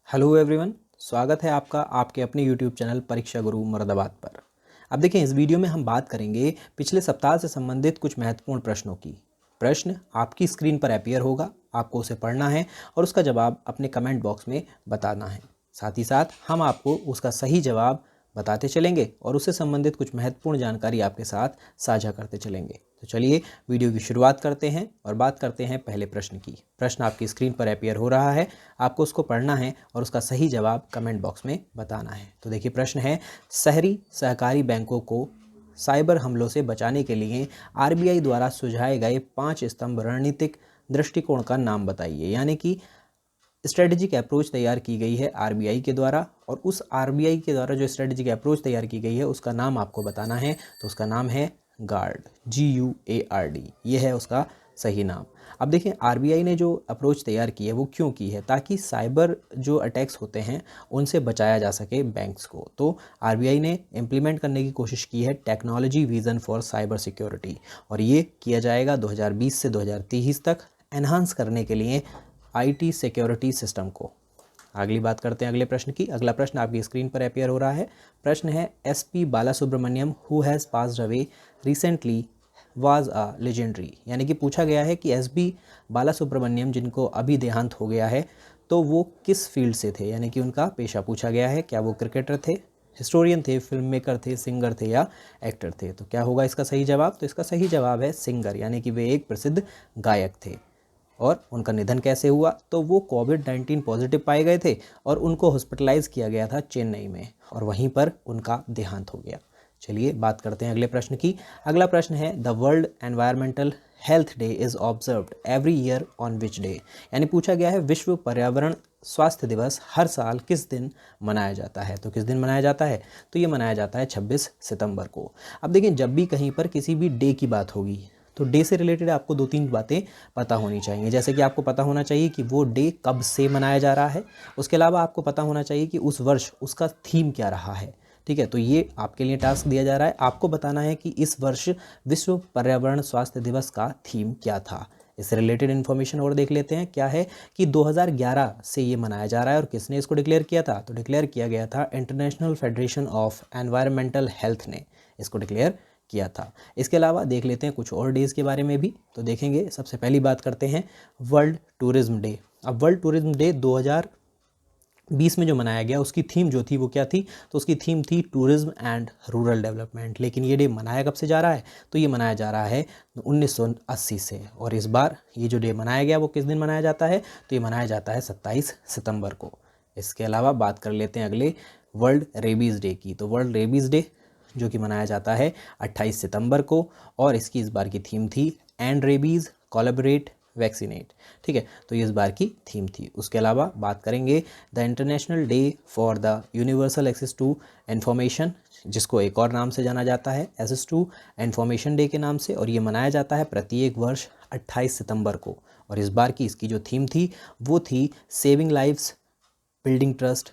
Hello everyone, स्वागत है आपका आपके अपने यूट्यूब चैनल परीक्षा गुरु मुरादाबाद पर। अब देखिए, इस वीडियो में हम बात करेंगे पिछले सप्ताह से संबंधित कुछ महत्वपूर्ण प्रश्नों की। प्रश्न आपकी स्क्रीन पर अपीयर होगा, आपको उसे पढ़ना है और उसका जवाब अपने कमेंट बॉक्स में बताना है। साथ ही साथ हम आपको उसका सही जवाब बताते चलेंगे और उससे संबंधित कुछ महत्वपूर्ण जानकारी आपके साथ साझा करते चलेंगे। तो चलिए वीडियो की शुरुआत करते हैं और बात करते हैं पहले प्रश्न की। प्रश्न आपकी स्क्रीन पर अपीयर हो रहा है, आपको उसको पढ़ना है और उसका सही जवाब कमेंट बॉक्स में बताना है। तो देखिए, प्रश्न है, शहरी सहकारी बैंकों को साइबर हमलों से बचाने के लिए आरबीआई द्वारा सुझाए गए 5 स्तंभ रणनीतिक दृष्टिकोण का नाम बताइए। यानी कि स्ट्रेटेजिक अप्रोच तैयार की गई है आरबीआई के द्वारा, और उस आरबीआई के द्वारा जो स्ट्रेटेजिक अप्रोच तैयार की गई है उसका नाम आपको बताना है। तो उसका नाम है गार्ड, GUARD, ये है उसका सही नाम। अब देखें, आरबीआई ने जो अप्रोच तैयार की है वो क्यों की है, ताकि साइबर जो अटैक्स होते हैं उनसे बचाया जा सके बैंक्स को। तो आरबीआई ने इम्प्लीमेंट करने की कोशिश की है technology vision for cyber security, और ये किया जाएगा 2020 से 2030 तक एनहांस करने के लिए आईटी सिक्योरिटी सिस्टम को। अगली बात करते हैं अगले प्रश्न की। अगला प्रश्न आपकी स्क्रीन पर अपीयर हो रहा है। प्रश्न है, SP Balasubrahmanyam who has passed away recently was a legendary. यानी कि पूछा गया है कि SP बालासुब्रमण्यम जिनको अभी देहांत हो गया है, तो वो किस फील्ड से थे, यानी कि उनका पेशा पूछा गया है। क्या वो क्रिकेटर थे, हिस्टोरियन थे, फिल्म मेकर थे, सिंगर थे या एक्टर थे। तो क्या होगा इसका सही जवाब? तो इसका सही जवाब है सिंगर, यानी कि वे एक प्रसिद्ध गायक थे। और उनका निधन कैसे हुआ? तो वो कोविड-19 पॉजिटिव पाए गए थे और उनको हॉस्पिटलाइज किया गया था चेन्नई में, और वहीं पर उनका देहांत हो गया। चलिए बात करते हैं अगले प्रश्न की। अगला प्रश्न है, the world environmental health day is observed every year on which day. यानी पूछा गया है, विश्व पर्यावरण स्वास्थ्य दिवस हर साल किस दिन मनाया जाता है। तो किस दिन मनाया जाता है? तो ये मनाया जाता है 26 सितंबर को। अब देखिए, जब भी कहीं पर किसी भी डे की बात होगी तो डे से रिलेटेड आपको 2-3 बातें पता होनी चाहिए। जैसे कि आपको पता होना चाहिए कि वो डे कब से मनाया जा रहा है। उसके अलावा आपको पता होना चाहिए कि उस वर्ष उसका थीम क्या रहा है। ठीक है, तो ये आपके लिए टास्क दिया जा रहा है। आपको बताना है कि इस वर्ष विश्व पर्यावरण स्वास्थ्य दिवस का थीम क्या था। इससे रिलेटेड इन्फॉर्मेशन और देख लेते हैं। क्या है कि 2011 से ये मनाया जा रहा है, और किसने इसको डिक्लेयर किया था? तो डिक्लेयर किया गया था international federation of environmental health ने इसको डिक्लेयर किया था। इसके अलावा देख लेते हैं कुछ और डेज़ के बारे में भी। तो देखेंगे, सबसे पहली बात करते हैं वर्ल्ड टूरिज्म डे। अब वर्ल्ड टूरिज्म डे 2020 में जो मनाया गया, उसकी थीम जो थी वो क्या थी? तो उसकी थीम थी टूरिज्म एंड रूरल डेवलपमेंट। लेकिन ये डे मनाया कब से जा रहा है? तो ये मनाया जा रहा है 1980 से, और इस बार ये जो डे मनाया गया वो किस दिन मनाया जाता है? तो ये मनाया जाता है 27 सितंबर को। इसके अलावा बात कर लेते हैं अगले वर्ल्ड रेबीज़ डे की। तो वर्ल्ड रेबीज़ डे जो कि मनाया जाता है 28 सितंबर को, और इसकी इस बार की थीम थी एंड रेबीज़ कोलैबोरेट वैक्सीनेट। ठीक है, तो ये इस बार की थीम थी। उसके अलावा बात करेंगे the international day for the universal access to information, जिसको एक और नाम से जाना जाता है एक्सेस टू इन्फॉर्मेशन डे के नाम से, और ये मनाया जाता है प्रत्येक वर्ष 28 सितंबर को। और इस बार की इसकी जो थीम थी वो थी saving lives, building trust,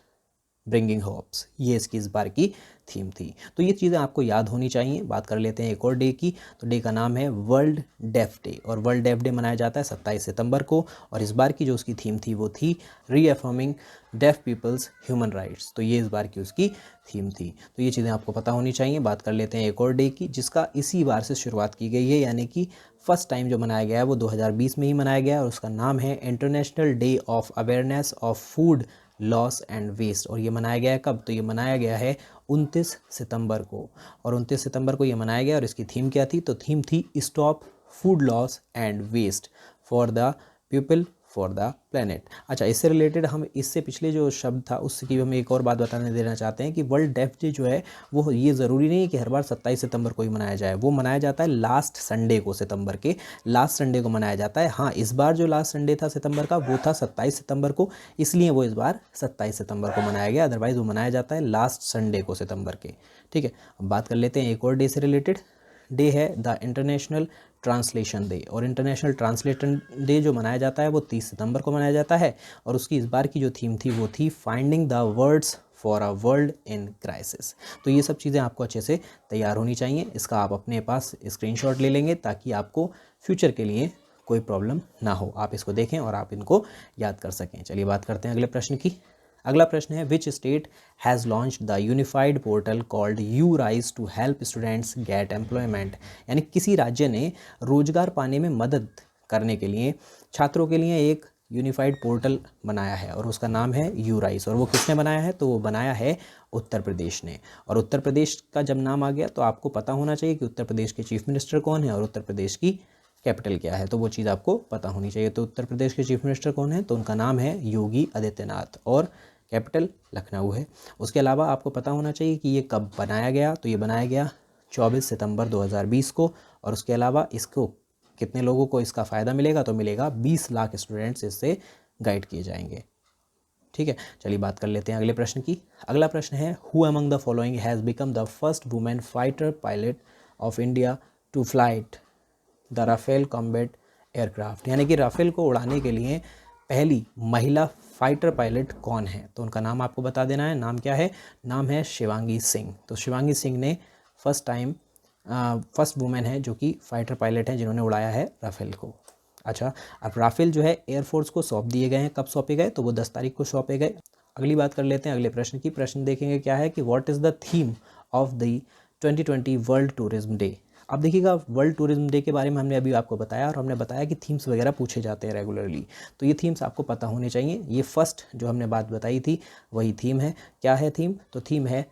bringing hopes. ये इसकी इस बार की थीम थी। तो ये चीज़ें आपको याद होनी चाहिए। बात कर लेते हैं एक और डे की। तो डे का नाम है वर्ल्ड डेफ डे, और वर्ल्ड डेफ डे मनाया जाता है 27 सितंबर को, और इस बार की जो उसकी थीम थी वो थी रीअफर्मिंग डेफ पीपल्स ह्यूमन राइट्स। तो ये इस बार की उसकी थीम थी। तो ये चीज़ें आपको पता होनी चाहिए। बात कर लेते हैं एक और डे की, जिसका इसी बार से शुरुआत की गई है, यानी कि फर्स्ट टाइम जो मनाया गया है वो 2020 में ही मनाया गया है, और उसका नाम है international day of awareness of food loss and waste. और ये मनाया गया है कब? तो ये मनाया गया है 29 सितंबर को, और 29 सितंबर को ये मनाया गया। और इसकी थीम क्या थी? तो थीम थी stop food loss and waste for the people for the planet. अच्छा, इससे रिलेटेड हम इससे पिछले जो शब्द था उसकी हम एक और बात बताने देना चाहते हैं कि वर्ल्ड डेफ डे जो है वो ये ज़रूरी नहीं है कि हर बार 27 सितंबर को ही मनाया जाए। वो मनाया जाता है लास्ट संडे को, सितंबर के लास्ट संडे को मनाया जाता है। हाँ, इस बार जो लास्ट संडे था सितंबर का वो था 27 सितंबर को, इसलिए वो इस बार 27 सितंबर को मनाया गया। अदरवाइज़ वो मनाया जाता है लास्ट संडे को सितंबर के। ठीक है, अब बात कर लेते हैं एक और डे से रिलेटेड। डे है द इंटरनेशनल ट्रांसलेशन डे, और इंटरनेशनल ट्रांसलेशन डे जो मनाया जाता है वो 30 सितंबर को मनाया जाता है, और उसकी इस बार की जो थीम थी वो थी finding the words for a world in crisis. तो ये सब चीज़ें आपको अच्छे से तैयार होनी चाहिए। इसका आप अपने पास स्क्रीनशॉट ले लेंगे ताकि आपको फ्यूचर के लिए कोई प्रॉब्लम ना हो। आप इसको देखें और आप इनको याद कर सकें। चलिए बात करते हैं अगले प्रश्न की। अगला प्रश्न है which state has launched the unified portal called U rise to help students get employment, यानी किसी राज्य ने रोजगार पाने में मदद करने के लिए छात्रों के लिए एक यूनिफाइड पोर्टल बनाया है और उसका नाम है यू राइज। और वो किसने बनाया है? तो वो बनाया है उत्तर प्रदेश ने। और उत्तर प्रदेश का जब नाम आ गया तो आपको पता होना चाहिए कि उत्तर प्रदेश के चीफ मिनिस्टर कौन है और उत्तर प्रदेश की कैपिटल क्या है, तो वो चीज़ आपको पता होनी चाहिए। तो उत्तर प्रदेश के चीफ मिनिस्टर कौन है? तो उनका नाम है योगी आदित्यनाथ और कैपिटल लखनऊ है। उसके अलावा आपको पता होना चाहिए कि ये कब बनाया गया, तो ये बनाया गया 24 सितंबर 2020 को। और उसके अलावा इसको कितने लोगों को इसका फ़ायदा मिलेगा? तो मिलेगा 20 लाख स्टूडेंट्स इससे गाइड किए जाएंगे। ठीक है, चलिए बात कर लेते हैं अगले प्रश्न की। अगला प्रश्न है who among the following has become the first women fighter pilot of India to flight the Rafale combat aircraft, यानी कि राफेल को उड़ाने के लिए पहली महिला फाइटर पायलट कौन है? तो उनका नाम आपको बता देना है। नाम क्या है? नाम है शिवांगी सिंह। तो शिवांगी सिंह ने फर्स्ट वुमेन है जो कि फाइटर पायलट हैं जिन्होंने उड़ाया है राफेल को। अच्छा, अब राफेल जो है एयरफोर्स को सौंप दिए गए हैं। कब सौंपे गए? तो वो 10 तारीख को सौंपे गए। अगली बात कर लेते हैं अगले प्रश्न की। प्रश्न देखेंगे क्या है कि what is the theme of the 2020 world tourism day. अब देखिएगा, वर्ल्ड टूरिज्म डे के बारे में हमने अभी आपको बताया और हमने बताया कि थीम्स वगैरह पूछे जाते हैं रेगुलरली, तो ये थीम्स आपको पता होने चाहिए। ये फर्स्ट जो हमने बात बताई थी वही थीम है। क्या है थीम? तो थीम है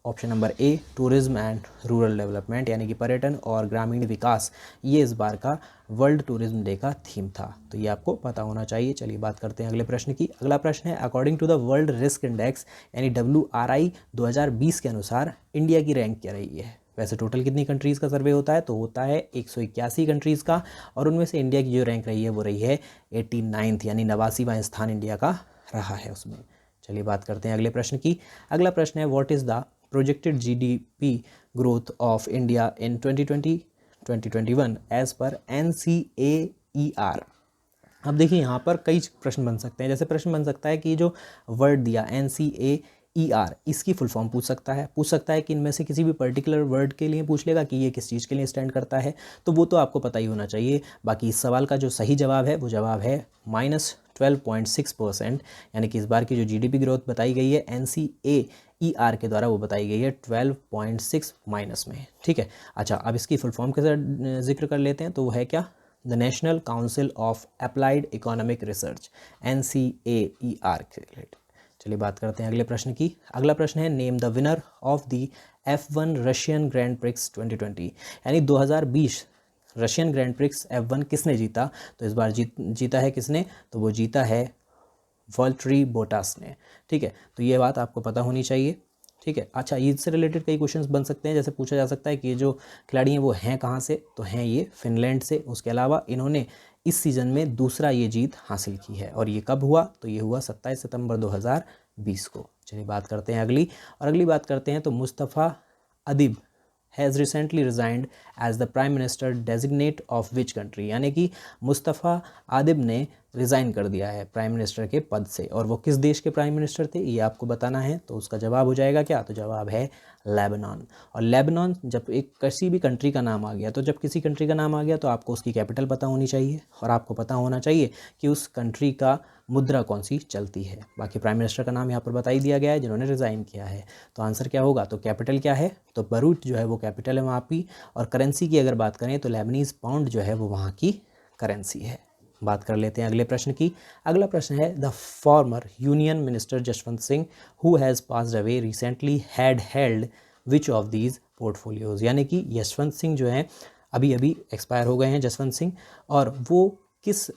option number A tourism and rural development, यानी कि पर्यटन और ग्रामीण विकास। ये इस बार का वर्ल्ड टूरिज्म डे का थीम था, तो ये आपको पता होना चाहिए। चलिए बात करते हैं अगले प्रश्न की। अगला प्रश्न है according to the world risk index यानी WRI 2020 के अनुसार इंडिया की रैंक क्या रही है? वैसे टोटल कितनी कंट्रीज़ का सर्वे होता है? तो होता है 181 कंट्रीज़ का, और उनमें से इंडिया की जो रैंक रही है वो रही है 89th, यानी 89वां स्थान इंडिया का रहा है उसमें। चलिए बात करते हैं अगले प्रश्न की। अगला प्रश्न है what is the projected GDP growth of India in 2020-2021 as per NCAER। अब देखिए यहाँ पर कई प्रश्न बन सकते हैं। जैसे प्रश्न बन सकता है कि जो वर्ड दिया NCAER, इसकी फुल फॉर्म पूछ सकता है कि इनमें से किसी भी पर्टिकुलर वर्ड के लिए पूछ लेगा कि ये किस चीज़ के लिए स्टैंड करता है, तो वो तो आपको पता ही होना चाहिए। बाकी इस सवाल का जो सही जवाब है वो जवाब है -12.6%, यानी कि इस बार की जो GDP ग्रोथ बताई गई है NCAER के द्वारा वो बताई गई है 12.6 माइनस में। ठीक है, अच्छा अब इसकी फुल फॉर्म के साथ जिक्र कर लेते हैं, तो वो है क्या? The national council of applied economic research, NCAER के रिलेटेड। चलिए बात करते हैं अगले प्रश्न की। अगला प्रश्न है name the winner of the F1 Russian grand prix 2020, यानी 2020 रशियन ग्रैंड प्रिक्स F1 किसने जीता? तो इस बार जीता है किसने? तो वो जीता है वॉल्टरी बोटास ने। ठीक है, तो ये बात आपको पता होनी चाहिए। ठीक है, अच्छा इससे रिलेटेड कई क्वेश्चंस बन सकते हैं। जैसे पूछा जा सकता है कि ये जो खिलाड़ी हैं वो हैं कहाँ से? तो हैं ये फिनलैंड से। उसके अलावा इन्होंने इस सीज़न में दूसरा ये जीत हासिल की है, और ये कब हुआ? तो ये हुआ 27 सितंबर 2020 को। चलिए बात करते हैं अगली बात करते हैं। तो Mustafa Adib has recently resigned as the prime minister designate of which country, यानी कि मुस्तफ़ा आदिब ने रिज़ाइन कर दिया है प्राइम मिनिस्टर के पद से, और वो किस देश के प्राइम मिनिस्टर थे ये आपको बताना है। तो उसका जवाब हो जाएगा क्या? तो जवाब है लेबनान। और लेबनान जब एक किसी भी कंट्री का नाम आ गया, तो जब किसी कंट्री का नाम आ गया तो आपको उसकी कैपिटल पता होनी चाहिए, और आपको पता होना चाहिए कि उस कंट्री का मुद्रा कौन सी चलती है। बाकी प्राइम मिनिस्टर का नाम यहाँ पर बता ही दिया गया है जिन्होंने रिज़ाइन किया है। तो आंसर क्या होगा? तो कैपिटल क्या है? तो बरूट जो है वो कैपिटल है वहाँ की। और करेंसी की अगर बात करें तो लेबनीज़ पाउंड जो है वो वहाँ की करेंसी है। बात कर लेते हैं अगले प्रश्न की। अगला प्रश्न है the former union minister Jaswant Singh who has passed away recently had held which of these portfolios, यानी कि यशवंत सिंह जो हैं अभी एक्सपायर हो गए हैं जसवंत सिंह, और वो किस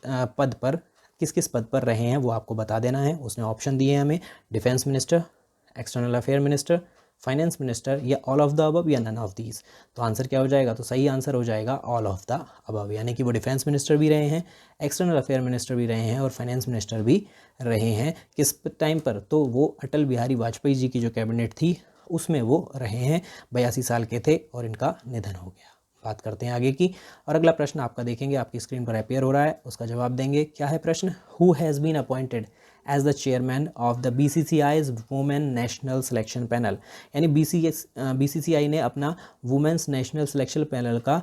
किस पद पर रहे हैं वो आपको बता देना है। उसने ऑप्शन दिए हैं हमें, defence minister, external affair minister, finance minister, या ऑल ऑफ द अबव, या नन ऑफ दीज। तो आंसर क्या हो जाएगा? तो सही आंसर हो जाएगा ऑल ऑफ द अबव, यानी कि वो डिफेंस मिनिस्टर भी रहे हैं, एक्सटर्नल अफेयर मिनिस्टर भी रहे हैं, और फाइनेंस मिनिस्टर भी रहे हैं। किस टाइम पर? तो वो अटल बिहारी वाजपेयी जी की जो कैबिनेट थी उसमें वो रहे हैं। 82 साल के थे और इनका निधन हो गया। बात करते हैं आगे की। और अगला प्रश्न आपका देखेंगे, आपकी स्क्रीन पर अपेयर हो रहा है, उसका जवाब देंगे। क्या है प्रश्न? Who has been appointed as the chairman of the BCCI's women national selection panel, यानी BCCI ने अपना वुमेन्स नेशनल सिलेक्शन पैनल का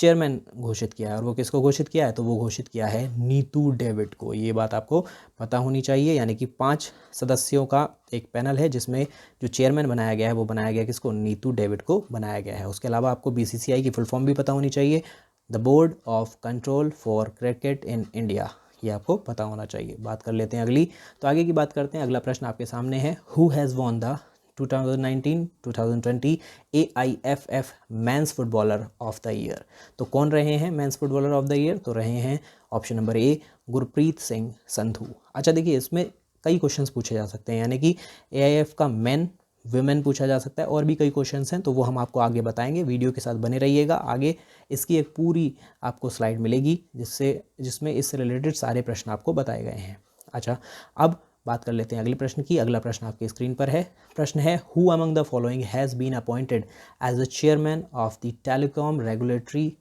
चेयरमैन घोषित किया है, और वो किसको घोषित किया है, तो वो घोषित किया है नीतू डेविड को। ये बात आपको पता होनी चाहिए, यानी कि 5 सदस्यों का एक पैनल है जिसमें जो चेयरमैन बनाया गया है वो बनाया गया किसको, नीतू डेविड को बनाया गया है। उसके अलावा आपको BCCI की फुल फॉर्म भी पता होनी चाहिए, the board of control for cricket in India, ये आपको पता होना चाहिए। बात कर लेते हैं अगली, तो आगे की बात करते हैं। अगला प्रश्न आपके सामने है, who has won the 2019-2020 AIFF men's footballer of the year. तो कौन रहे हैं men's footballer of the year, तो रहे हैं option number A Gurpreet Singh Sandhu. अच्छा देखिए, इसमें कई क्वेश्चंस पूछे जा सकते हैं, यानी कि AIF का मेन विमेन पूछा जा सकता है, और भी कई क्वेश्चंस हैं, तो वो हम आपको आगे बताएंगे। वीडियो के साथ बने रहिएगा, आगे इसकी एक पूरी आपको स्लाइड मिलेगी जिसमें इससे रिलेटेड सारे प्रश्न आपको बताए गए हैं। अच्छा, अब बात कर लेते हैं अगले प्रश्न की। अगला प्रश्न आपके स्क्रीन पर है। प्रश्न है, who among the following has been appointed as the chairman of the telecom regulatory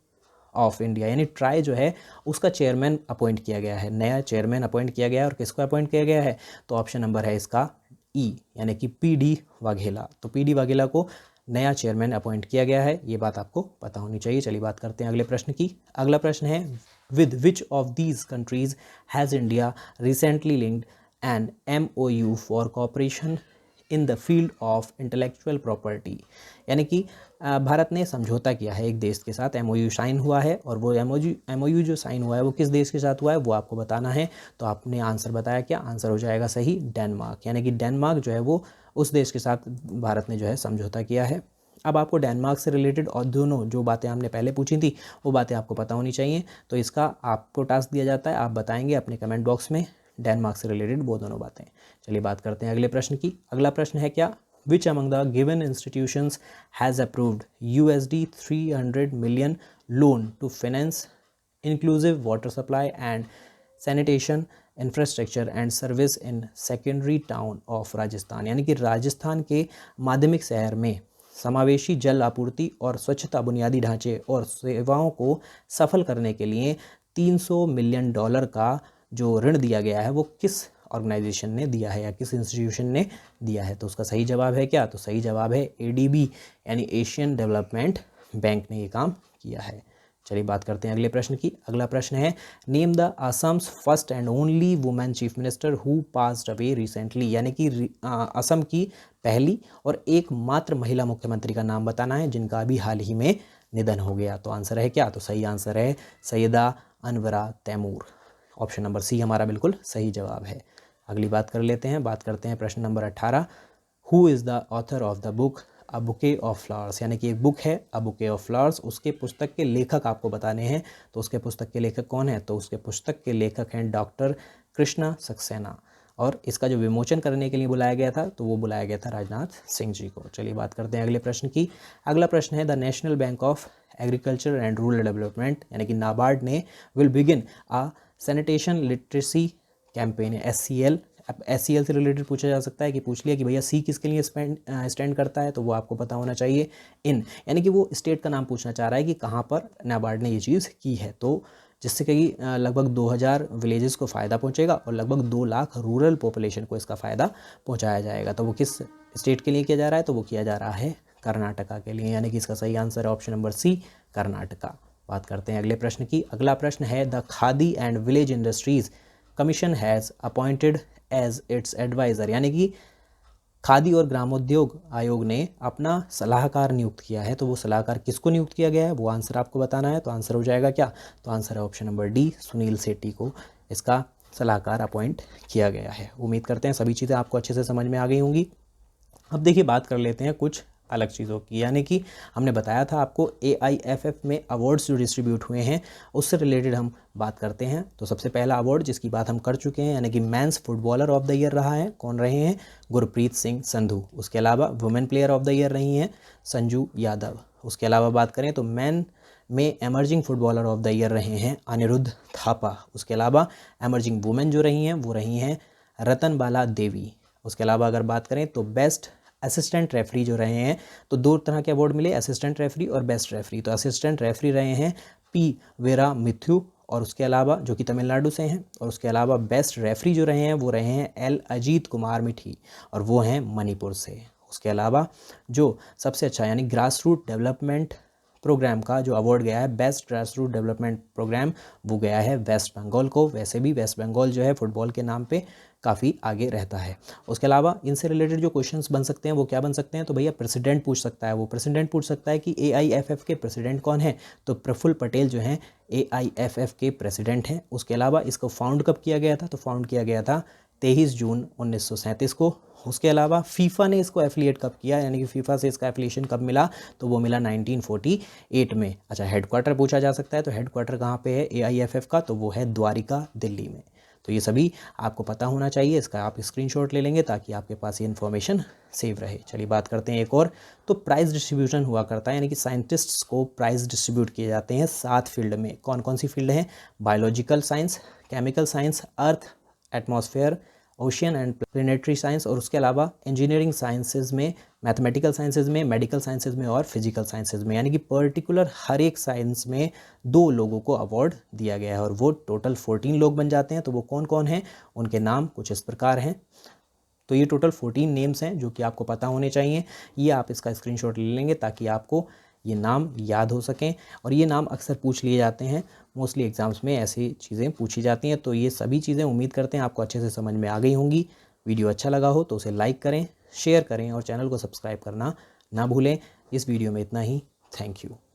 of India, यानी ट्राई जो है उसका चेयरमैन अपॉइंट किया गया है, नया चेयरमैन अपॉइंट किया गया है। और किसको अपॉइंट किया गया है, तो ऑप्शन नंबर है इसका ई, यानी कि PD वाघेला। तो PD वाघेला को नया चेयरमैन अपॉइंट किया गया है, ये बात आपको पता होनी चाहिए। चलिए बात करते हैं अगले प्रश्न की। अगला प्रश्न है, with which of these countries has India recently linked an MOU for cooperation in the field of intellectual property, यानी कि भारत ने समझौता किया है एक देश के साथ, MOU साइन हुआ है, और वो MOU जो साइन हुआ है वो किस देश के साथ हुआ है वो आपको बताना है। तो आपने आंसर बताया, क्या आंसर हो जाएगा सही, डेनमार्क, यानी कि डेनमार्क जो है वो उस देश के साथ भारत ने जो है समझौता किया है। अब आपको डेनमार्क से रिलेटेड और दोनों जो बातें हमने पहले पूछी थी वो बातें आपको पता होनी चाहिए। तो इसका आपको टास्क दिया जाता है, आप बताएंगे अपने कमेंट बॉक्स में डेनमार्क से रिलेटेड वो दोनों बातें। चलिए बात करते हैं अगले प्रश्न की। अगला प्रश्न है, क्या which among the given institutions has approved USD 300 million loan to finance inclusive water supply and sanitation infrastructure and service in secondary town of Rajasthan, यानी कि राजस्थान के माध्यमिक शहर में समावेशी जल आपूर्ति और स्वच्छता बुनियादी ढांचे और सेवाओं को सफल करने के लिए $300 मिलियन का जो ऋण दिया गया है वो किस ऑर्गेनाइजेशन ने दिया है या किस इंस्टीट्यूशन ने दिया है। तो उसका सही जवाब है क्या, तो सही जवाब है ADB, यानी एशियन डेवलपमेंट बैंक ने ये काम किया है। चलिए बात करते हैं अगले प्रश्न की। अगला प्रश्न है, name the Assam's first and only women chief minister who passed away recently, यानी कि असम की पहली और एकमात्र महिला मुख्यमंत्री का नाम बताना है जिनका अभी हाल ही में निधन हो गया। तो आंसर है क्या, तो सही आंसर है Syeda Anwara Taimur, option number C हमारा बिल्कुल सही जवाब है। अगली बात कर लेते हैं, बात करते हैं प्रश्न number 18, who is the author of the book a bouquet of flowers, यानी कि एक बुक है अ बुके ऑफ फ्लावर्स, उसके पुस्तक के लेखक आपको बताने हैं। तो उसके पुस्तक के लेखक कौन है, तो उसके पुस्तक के लेखक हैं डॉक्टर कृष्णा सक्सेना, और इसका जो विमोचन करने के लिए बुलाया गया था तो वो बुलाया गया था राजनाथ सिंह जी को। चलिए बात करते हैं अगले प्रश्न की। अगला प्रश्न है, the national bank of agriculture and rural development, यानी कि नाबार्ड ने will begin a sanitation literacy campaign, SCL। अब SCL से रिलेटेड पूछा जा सकता है कि पूछ लिया कि भैया C किसके लिए स्टैंड करता है, तो वो आपको पता होना चाहिए इन, यानी कि वो स्टेट का नाम पूछना चाह रहा है कि कहाँ पर नाबार्ड ने ये चीज़ की है, तो जिससे कि लगभग 2000 विलेजेस को फ़ायदा पहुंचेगा और लगभग 2 लाख रूरल पॉपुलेशन को इसका फ़ायदा पहुंचाया जाएगा। तो वो किस स्टेट के लिए किया जा रहा है, तो वो किया जा रहा है कर्नाटका के लिए, यानी कि इसका सही आंसर है ऑप्शन नंबर C, कर्नाटका। बात करते हैं अगले प्रश्न की। अगला प्रश्न है, the Khadi and village industries commission has appointed as its adviser, यानी कि खादी और ग्रामोद्योग आयोग ने अपना सलाहकार नियुक्त किया है। तो वो सलाहकार किसको नियुक्त किया गया है, वो आंसर आपको बताना है। तो आंसर हो जाएगा क्या, तो आंसर है ऑप्शन नंबर D, सुनील सेठी को इसका सलाहकार अपॉइंट किया गया है। उम्मीद करते हैं सभी चीज़ें आपको अच्छे से समझ में आ गई होंगी। अब देखिए बात कर लेते हैं कुछ अलग चीज़ों की, यानी कि हमने बताया था आपको AIFF में अवार्ड्स जो डिस्ट्रीब्यूट हुए हैं उससे रिलेटेड हम बात करते हैं। तो सबसे पहला अवार्ड जिसकी बात हम कर चुके हैं, यानी कि men's footballer of the year रहा है, कौन रहे हैं, गुरप्रीत सिंह संधू। उसके अलावा women player of the year रही हैं संजू यादव। उसके अलावा बात करें तो मैन में emerging footballer of the year रहे हैं अनिरुद्ध थापा। उसके अलावा एमर्जिंग वुमेन जो रही हैं वो रही हैं रतनबाला देवी। उसके अलावा अगर बात करें तो बेस्ट असिस्टेंट रेफरी जो रहे हैं, तो 2 तरह के अवार्ड मिले, असिस्टेंट रेफरी और बेस्ट रेफरी। तो असिस्टेंट रेफरी रहे हैं P वेरा मिथ्यू, और उसके अलावा जो कि तमिलनाडु से हैं, और उसके अलावा बेस्ट रेफरी जो रहे हैं वो रहे हैं L अजीत कुमार मिठी, और वो हैं मणिपुर से। उसके अलावा जो सबसे अच्छा यानी ग्रास रूट डेवलपमेंट प्रोग्राम का जो अवार्ड गया है best grass root development programme, वो गया है वेस्ट बंगाल को। वैसे भी वेस्ट बंगाल जो है फुटबॉल के नाम पे काफ़ी आगे रहता है। उसके अलावा इनसे रिलेटेड जो क्वेश्चंस बन सकते हैं वो क्या बन सकते हैं, तो भैया प्रेसिडेंट पूछ सकता है, वो प्रेसिडेंट पूछ सकता है कि AIFF के प्रेसिडेंट कौन है, तो प्रफुल्ल पटेल जो हैं AIFF के प्रेसिडेंट हैं। उसके अलावा इसको फाउंड कब किया गया था, तो फाउंड किया गया था 23 जून 1937 को। उसके अलावा फीफा ने इसको एफिलिएट कब किया, यानी कि फीफा से इसका एफिलिएशन कब मिला, तो वो मिला 1948 में। अच्छा, हेडक्वार्टर पूछा जा सकता है, तो हेडक्वार्टर कहाँ पे है AIFF का, तो वो है द्वारिका, दिल्ली में। तो ये सभी आपको पता होना चाहिए, इसका आप स्क्रीनशॉट ले लेंगे ताकि आपके पास ये इन्फॉर्मेशन सेव रहे। चलिए बात करते हैं एक और, तो प्राइज़ डिस्ट्रीब्यूशन हुआ करता है, यानी कि साइंटिस्ट्स को प्राइज़ डिस्ट्रीब्यूट किए जाते हैं 7 फील्ड में। कौन कौन सी फील्ड हैं, biological science, chemical science, earth, atmosphere, ocean and planetary science, और उसके अलावा इंजीनियरिंग साइंसेज में, मैथमेटिकल साइंसेज में, मेडिकल साइंसेज में और फिजिकल साइंसेज में। यानी कि पर्टिकुलर हर एक साइंस में 2 लोगों को अवार्ड दिया गया है और वो टोटल 14 लोग बन जाते हैं। तो वो कौन कौन हैं, उनके नाम कुछ इस प्रकार हैं। तो ये टोटल 14 नेम्स हैं जो कि आपको पता होने चाहिए। ये आप इसका स्क्रीनशॉट ले लेंगे ताकि आपको ये नाम याद हो सकें, और ये नाम अक्सर पूछ लिए जाते हैं, मोस्टली एग्जाम्स में ऐसी चीज़ें पूछी जाती हैं। तो ये सभी चीज़ें उम्मीद करते हैं आपको अच्छे से समझ में आ गई होंगी। वीडियो अच्छा लगा हो तो उसे लाइक करें, शेयर करें और चैनल को सब्सक्राइब करना ना भूलें। इस वीडियो में इतना ही। Thank you.